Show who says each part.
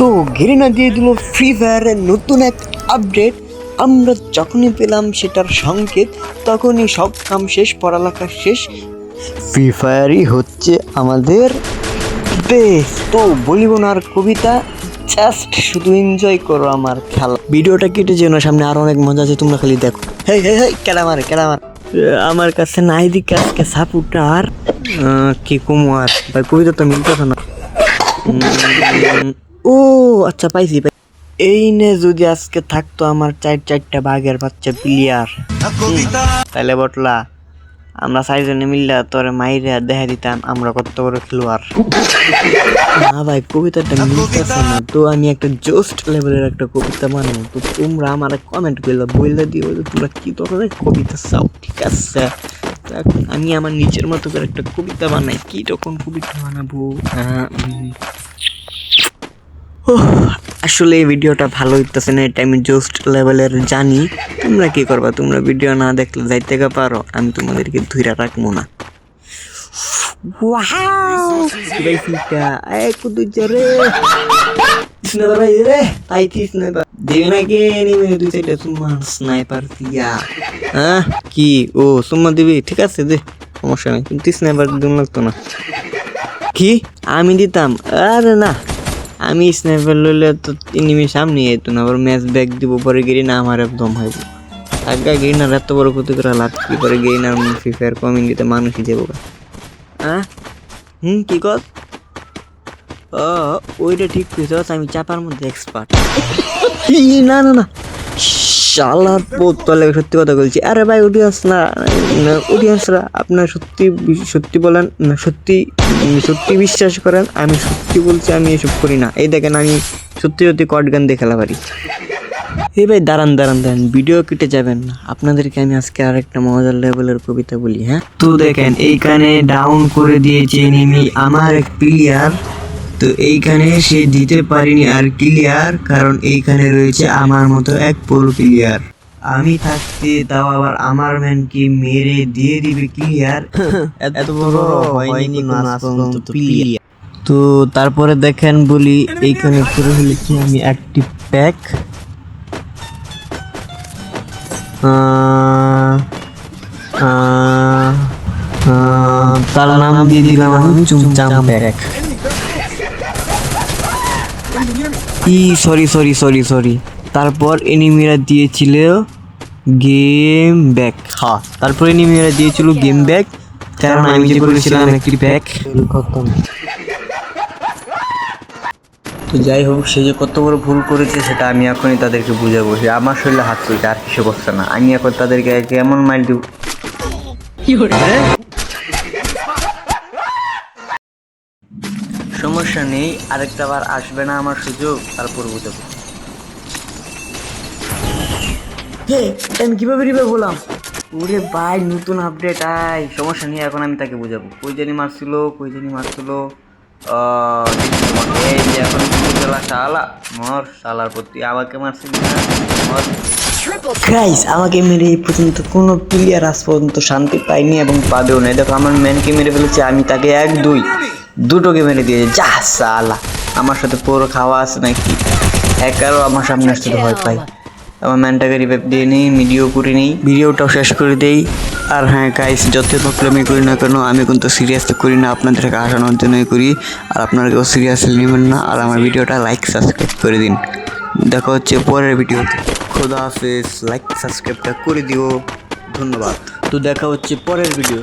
Speaker 1: তো ঘেরিনা দিয়ে দিল ফ্রি ফায়ারের নতুন এক আপডেট। আমরা যখনই পেলাম সেটার সংকেত তখনই সব কাম শেষ, পড়ালেখা শেষ, ফ্রি ফায়ারই হচ্ছে আমাদের বেশ। তো বলিব না আর কবিতা, জাস্ট শুধু এনজয় করো আমার খেলা। ভিডিওটা কেটে যেও না, সামনে আরো অনেক মজা আছে, তোমরা খালি দেখো। হেই হেই হেই, কেলামার আমার কাছে নাই দিকে আজকে সাপোর্ট আর কি কুমার ভাই, কবিতা তো মিলতেছে না। ও আচ্ছা, পাইছি। এই নে, যদি আজকে থাকতো আমার চারটা বাঘের বাচ্চা প্লেয়ার, তাহলে বটলা আমরা চারজনে মিললে তোরে মাইরে দেখা দিতাম আমরা কত বড় খেলোয়াড়। না ভাই, কবিতাটা মিলতেছে না, তো আমি একটা জোস্ট লেভেলের একটা কবিতা বানাবো। তো তোমরা আমার কমেন্ট করলে বললে দিও তোমরা কি ধরনের কবিতা চাও, ঠিক আছে? আমি আমার নিজের মতো করে একটা কবিতা বানাই। কি রকম কবিতা বানাবো? আসলে এই ভিডিওটা ভালো হইতেছে না, এটা আমি জোস্ট লেভেলের জানি। তোমরা কি করবা? তোমরা ভিডিও না দেখলে যাইতে পারো, আমি তোমাদেরকে ধুইরা রাখবো না। কি ও সুম্মা দিবি? ঠিক আছে দে, সমস্যা নেই, কিন্তু স্নাইপার দিন লাগতো না। কি আমি দিতাম? আরে না, আমি স্নাইপার লইলে তো এনিমি সামনে যেত না, আবার ম্যাচ ব্যাক দিব, পরে গেরি না আমার একদম হইব। আগে গেরিনার এত বড় ক্ষতি করে লাভ কি? পরে গেরিনার ফ্রি ফায়ার কমিউনিটিতে মানুষই যাবো। কি কর? ওইটা ঠিক কইছ, আমি চাপার মধ্যে এক্সপার্ট। না না না, শালার পোতলে সত্যি কথা বলছি। আরে ভাই, অডিয়েন্সরা আপনার সত্যি বলেন না, সত্যি বিশ্বাস করেন। আমি সত্যি বলছি, আমি এসব করি না। এই দেখেন, আমি সত্যি কট গান দিয়ে খেলা পারি। এই ভাই দাঁড়ান, ভিডিও কেটে যাবেন না, আপনাদেরকে আমি আজকে আরেকটা মজার লেভেলের কবিতা বলি। হ্যাঁ, তো দেখেন এইখানে ডাউন করে দিয়েছে এনিমি আমার এক প্লেয়ার। তো এইখানে সে দিতে পারিনি আর ক্লিয়ার, কারণ এইখানে রয়েছে আমার মতো এক প্রো প্লেয়ার। আমি থাকতে তাও আবার আমার ম্যানকে মেরে দিয়ে দিবে ক্লিয়ার। এত বড় হয়নি কোনো আজ পর্যন্ত প্লেয়ার। তো তারপরে দেখেন বলি, এইখানে করে ফেলেছি আমি অ্যাক্টিভ প্যাক। তার নাম দিয়ে দিলাম আমি চুমচাম প্যাক। সরি। তারপর এনিমিরা দিয়েছিল গেম ব্যাক। হ্যাঁ, তারপর এনিমিরা দিয়েছিল গেম ব্যাক, কারণ আমি যে করেছিলাম একটি প্যাক। তো যাই হোক, সে যে কত বড় ভুল করেছে সেটা আমি এখনই তাদেরকে বুঝাবো। সে আমার শরীরে হাত তুলছে, আর কিছু করছে না। আমি এখন তাদেরকে এমন মাইল দিব। সমস্যা নেই, আরেকটা বার আসবে না আমার সুযোগ, তারপর বুঝাবো। আমি কিভাবে রিভাইভ বললাম? ওরে ভাই, নতুন আপডেট সমস্যা নেই, এখন আমি তাকে বুঝাবো। কই জানি মারছিল এই যে এখন শালার প্রতি আমাকে মারছিল না। আমাকে মেরে এই পর্যন্ত কোনো প্লেয়ার আজ পর্যন্ত শান্তি পাইনি এবং পাবেও না। দেখো, আমার ম্যানকে মেরে ফেলেছে, আমি তাকে দুটোকে মেরে দিয়েছে। যা শালা, আমার সাথে পুরো খাওয়া আছে নাকি? হ্যাকারও আমার সামনে আসতে ভয় পাই। আমার ম্যানটাকে রিভাইভ দিয়ে নেই, ভিডিও করে নেই, ভিডিওটাও শেষ করে দেই। আর হ্যাঁ গাইস, যত প্রবলেমে করি না কেন, আমি কিন্তু সিরিয়াসলি করি না, আপনাদেরকে হাসানোর জন্যই করি। আর আপনারা কেউ সিরিয়াসলি নেবেন না। আর আমার ভিডিওটা লাইক সাবস্ক্রাইব করে দিন। দেখা হচ্ছে পরের ভিডিওতে। খোদা হাফেজ। লাইক সাবস্ক্রাইবটা করে দিও, ধন্যবাদ। তো দেখা হচ্ছে পরের ভিডিও।